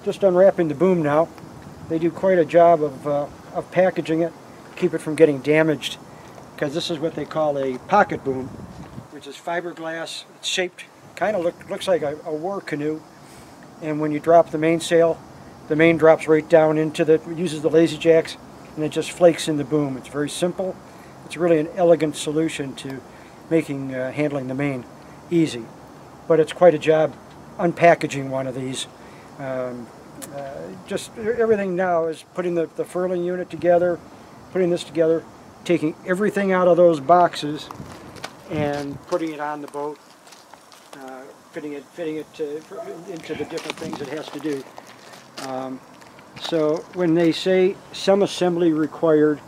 just unwrapping the boom now. They do quite a job of packaging it, keep it from getting damaged, because this is what they call a pocket boom, which is fiberglass. It's shaped, kind of looks like a war canoe, and when you drop the mainsail, the main drops right down into it uses the lazy jacks, and it just flakes in the boom. It's very simple. It's really an elegant solution to making handling the main easy, but it's quite a job unpackaging one of these. Just everything now is putting the furling unit together, putting this together, taking everything out of those boxes and putting it on the boat, fitting it into the different things it has to do. So when they say some assembly required,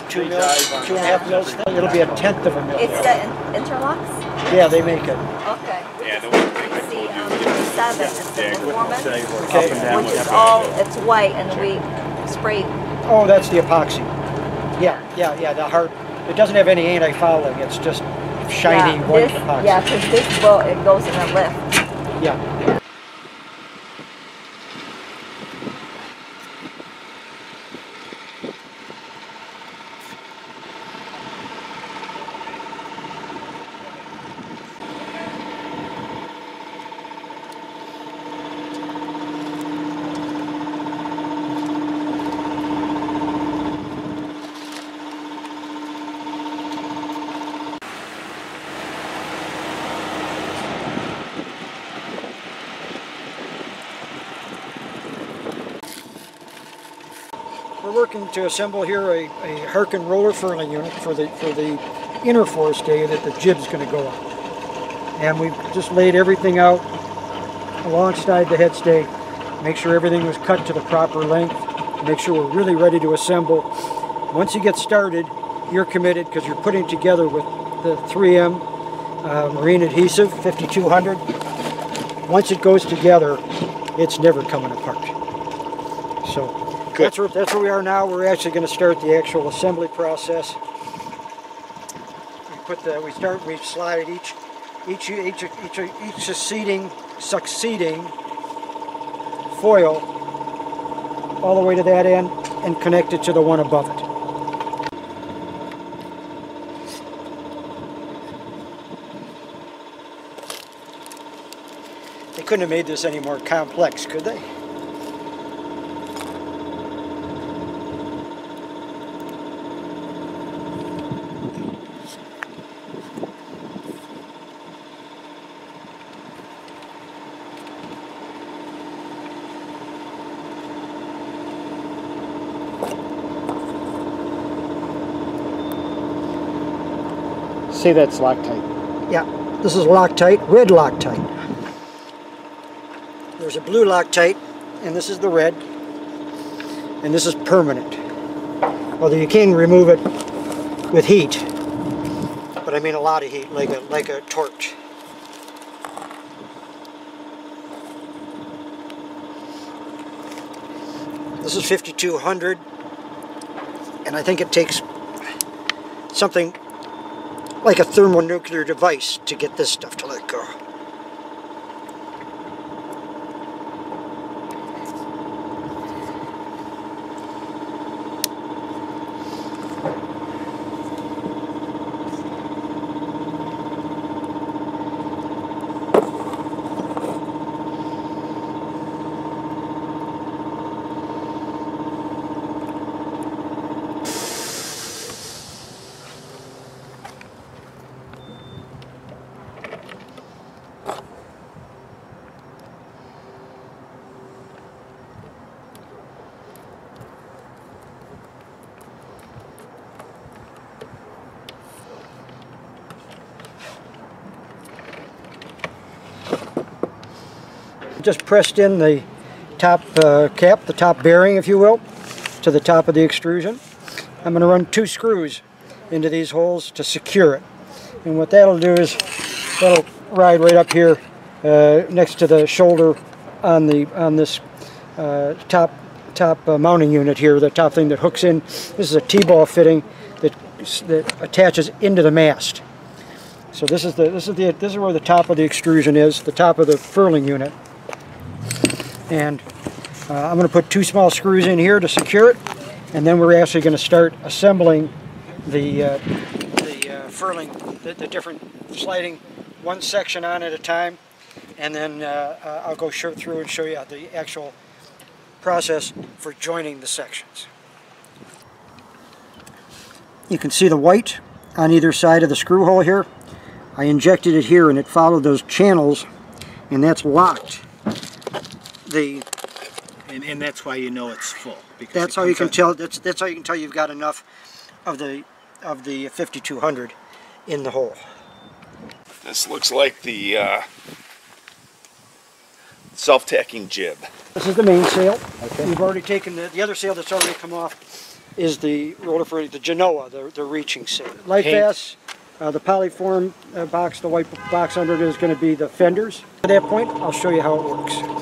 two and a half mils. It'll be a tenth of a mil. It's the interlocks? Yeah, they make it. Okay. Yeah, the one thing I It's told you. the 7, it's the performance, Okay. which is all, it's white, and we spray. Oh, that's the epoxy. Yeah, the hard. It doesn't have any anti-fouling. It's just shiny white epoxy. Yeah, because this boat, it goes in a lift. Yeah. We're working to assemble here a Harken roller furling unit for the inner forestay that the jib's going to go on. And we've just laid everything out alongside the headstay, make sure everything was cut to the proper length, make sure we're really ready to assemble. Once you get started, you're committed because you're putting together with the 3M marine adhesive 5200. Once it goes together, it's never coming apart. So. That's where we are now. We're actually going to start the actual assembly process. We slide each succeeding foil all the way to that end and connect it to the one above it. They couldn't have made this any more complex, could they? say that's Loctite. Yeah, this is Loctite, red Loctite. There's a blue Loctite, and this is the red, and this is permanent. Although you can remove it with heat, but I mean a lot of heat, like a torch. This is 5200, and I think it takes something like a thermonuclear device to get this stuff to let go. Just pressed in the top cap, the top bearing, if you will, to the top of the extrusion. I'm going to run 2 screws into these holes to secure it. And what that'll do is that'll ride right up here next to the shoulder on this top mounting unit here, the top thing that hooks in. This is a T-ball fitting that attaches into the mast. So this is where the top of the extrusion is, the top of the furling unit. And I'm going to put 2 small screws in here to secure it, and then we're actually going to start assembling the furling, the different sliding one section on at a time, and then I'll go through and show you the actual process for joining the sections. You can see the white on either side of the screw hole here. I injected it here and it followed those channels, and that's locked. And that's why you know it's full. That's how you can tell. That's how you can tell you've got enough of the 5200 in the hole. This looks like the self-tacking jib. This is the main sail. Okay. We've already taken the other sail that's already come off is the roller for the Genoa, the reaching sail. Life vests, the polyform box, the white box under it is going to be the fenders. At that point, I'll show you how it works.